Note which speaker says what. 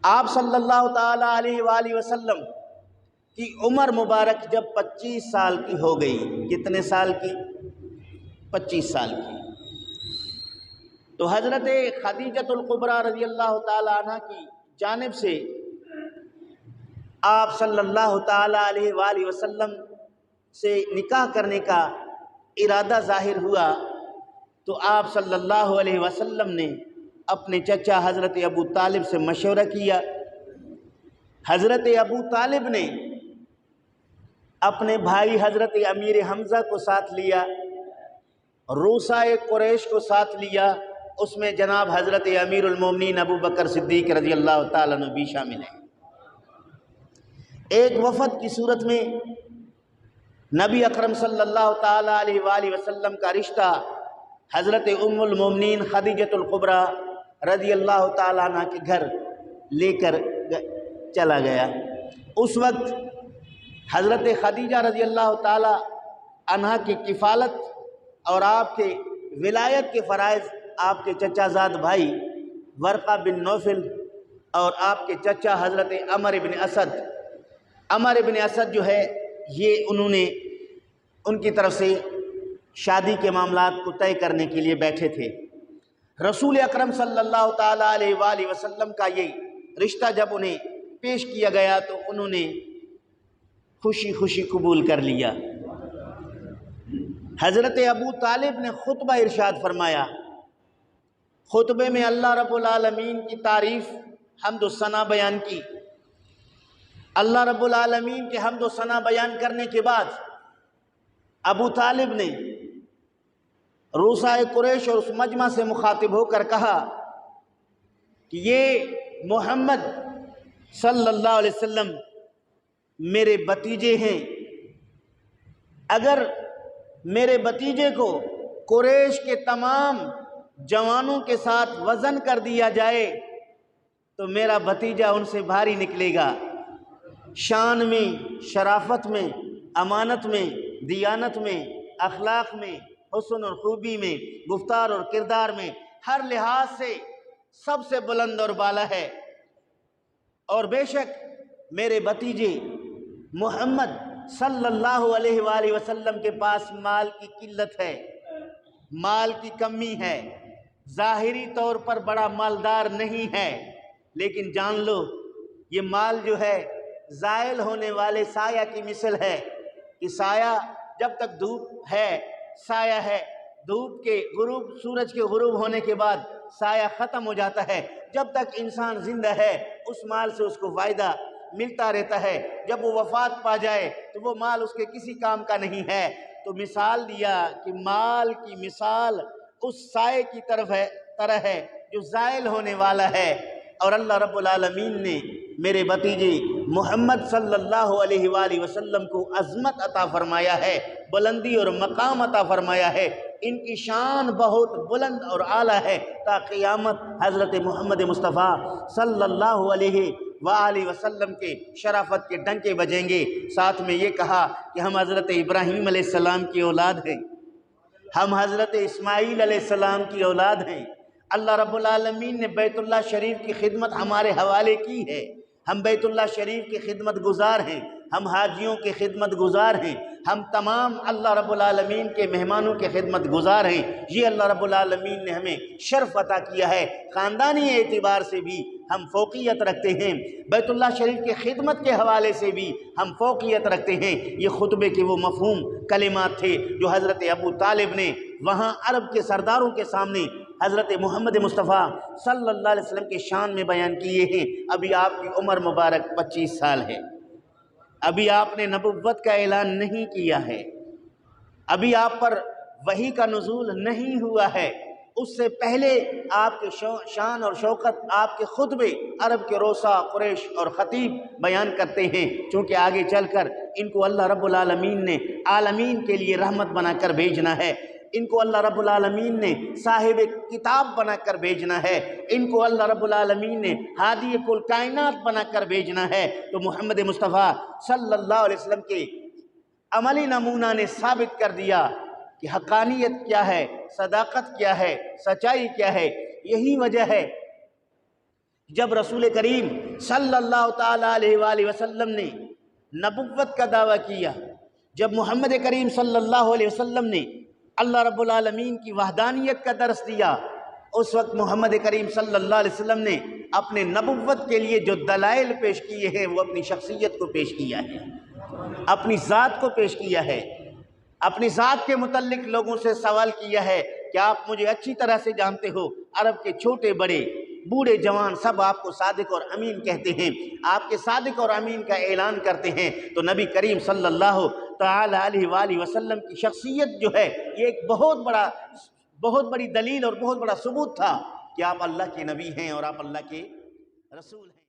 Speaker 1: آپ صلی اللہ تعالیٰ علیہ وآلہ وسلم کی عمر مبارک جب 25 سال کی ہو گئی، کتنے سال کی؟ 25 سال کی، تو حضرت خدیجۃ الکبریٰ رضی اللہ تعالیٰ عنہ کی جانب سے آپ صلی اللہ تعالیٰ علیہ وآلہ وسلم سے نکاح کرنے کا ارادہ ظاہر ہوا، تو آپ صلی اللہ علیہ وسلم نے اپنے چچا حضرت ابو طالب سے مشورہ کیا۔ حضرت ابو طالب نے اپنے بھائی حضرت امیر حمزہ کو ساتھ لیا، روسائے قریش کو ساتھ لیا، اس میں جناب حضرت امیر المومنین ابو بکر صدیق رضی اللہ تعالیٰ عنہ بھی شامل ہیں۔ ایک وفد کی صورت میں نبی اکرم صلی اللہ تعالیٰ علیہ وآلہ وسلم کا رشتہ حضرت ام المومنین خدیجۃ الکبریٰ رضی اللہ تعالیٰ عنہ کے گھر لے کر چلا گیا۔ اس وقت حضرت خدیجہ رضی اللہ تعالیٰ عنہ کی کفالت اور آپ کے ولایت کے فرائض آپ کے چچا زاد بھائی ورقہ بن نوفل اور آپ کے چچا حضرت عمر بن اسد جو ہے یہ انہوں نے ان کی طرف سے شادی کے معاملات کو طے کرنے کے لیے بیٹھے تھے۔ رسول اکرم صلی اللہ تعالیٰ علیہ وآلہ وسلم کا یہ رشتہ جب انہیں پیش کیا گیا تو انہوں نے خوشی خوشی قبول کر لیا۔ حضرت ابو طالب نے خطبہ ارشاد فرمایا، خطبے میں اللہ رب العالمین کی تعریف حمد و ثنا بیان کی۔ اللہ رب العالمین کے حمد و ثنا بیان کرنے کے بعد ابو طالب نے روسائے قریش اور اس مجمع سے مخاطب ہو کر کہا کہ یہ محمد صلی اللہ علیہ وسلم میرے بھتیجے ہیں، اگر میرے بھتیجے کو قریش کے تمام جوانوں کے ساتھ وزن کر دیا جائے تو میرا بھتیجا ان سے بھاری نکلے گا، شان میں، شرافت میں، امانت میں، دیانت میں، اخلاق میں، حسن اور خوبی میں، گفتار اور کردار میں، ہر لحاظ سے سب سے بلند اور بالا ہے۔ اور بے شک میرے بھتیجے محمد صلی اللہ علیہ وآلہ وسلم کے پاس مال کی قلت ہے، مال کی کمی ہے، ظاہری طور پر بڑا مالدار نہیں ہے، لیکن جان لو یہ مال جو ہے زائل ہونے والے سایہ کی مثل ہے کہ سایہ جب تک دھوپ ہے سایہ ہے، دھوپ کے غروب، سورج کے غروب ہونے کے بعد سایہ ختم ہو جاتا ہے۔ جب تک انسان زندہ ہے اس مال سے اس کو فائدہ ملتا رہتا ہے، جب وہ وفات پا جائے تو وہ مال اس کے کسی کام کا نہیں ہے۔ تو مثال دیا کہ مال کی مثال اس سائے کی طرح ہے جو زائل ہونے والا ہے، اور اللہ رب العالمین نے میرے بھتیجے محمد صلی اللہ علیہ وآلہ وسلم کو عظمت عطا فرمایا ہے، بلندی اور مقام عطا فرمایا ہے، ان کی شان بہت بلند اور اعلیٰ ہے، تا قیامت حضرت محمد مصطفیٰ صلی اللہ علیہ وآلہ وسلم کے شرافت کے ڈنکے بجیں گے۔ ساتھ میں یہ کہا کہ ہم حضرت ابراہیم علیہ السلام کی اولاد ہیں، ہم حضرت اسماعیل علیہ السلام کی اولاد ہیں۔ اللہ رب العالمین نے بیت اللہ شریف کی خدمت ہمارے حوالے کی ہے، ہم بیت اللہ شریف کی خدمت گزار ہیں، ہم حاجیوں کی خدمت گزار ہیں، ہم تمام اللہ رب العالمین کے مہمانوں کی خدمت گزار ہیں۔ یہ اللہ رب العالمین نے ہمیں شرف عطا کیا ہے، خاندانی اعتبار سے بھی ہم فوقیت رکھتے ہیں، بیت اللہ شریف کی خدمت کے حوالے سے بھی ہم فوقیت رکھتے ہیں۔ یہ خطبے کے وہ مفہوم کلمات تھے جو حضرت ابو طالب نے وہاں عرب کے سرداروں کے سامنے حضرت محمد مصطفیٰ صلی اللہ علیہ وسلم کی شان میں بیان کیے ہیں۔ ابھی آپ کی عمر مبارک 25 سال ہے، ابھی آپ نے نبوت کا اعلان نہیں کیا ہے، ابھی آپ پر وحی کا نزول نہیں ہوا ہے، اس سے پہلے آپ کے شان اور شوکت، آپ کے خطبے عرب کے روسا، قریش اور خطیب بیان کرتے ہیں، چونکہ آگے چل کر ان کو اللہ رب العالمین نے عالمین کے لیے رحمت بنا کر بھیجنا ہے، ان کو اللہ رب العالمین نے صاحب کتاب بنا کر بھیجنا ہے، ان کو اللہ رب العالمین نے ہادی کل کائنات بنا کر بھیجنا ہے۔ تو محمد مصطفیٰ صلی اللہ علیہ وسلم کے عملی نمونہ نے ثابت کر دیا کہ حقانیت کیا ہے، صداقت کیا ہے، سچائی کیا ہے۔ یہی وجہ ہے جب رسول کریم صلی اللہ تعالیٰ علیہ وآلہ وسلم نے نبوت کا دعویٰ کیا، جب محمد کریم صلی اللہ علیہ وسلم نے اللہ رب العالمین کی وحدانیت کا درس دیا، اس وقت محمد کریم صلی اللہ علیہ وسلم نے اپنے نبوت کے لیے جو دلائل پیش کیے ہیں وہ اپنی شخصیت کو پیش کیا ہے، اپنی ذات کو پیش کیا ہے، اپنی ذات کے متعلق لوگوں سے سوال کیا ہے کہ آپ مجھے اچھی طرح سے جانتے ہو، عرب کے چھوٹے بڑے بوڑھے جوان سب آپ کو صادق اور امین کہتے ہیں، آپ کے صادق اور امین کا اعلان کرتے ہیں۔ تو نبی کریم صلی اللہ تعالی علیہ وآلہ وسلم کی شخصیت جو ہے یہ ایک بہت بڑی دلیل اور بہت بڑا ثبوت تھا کہ آپ اللہ کے نبی ہیں اور آپ اللہ کے رسول ہیں۔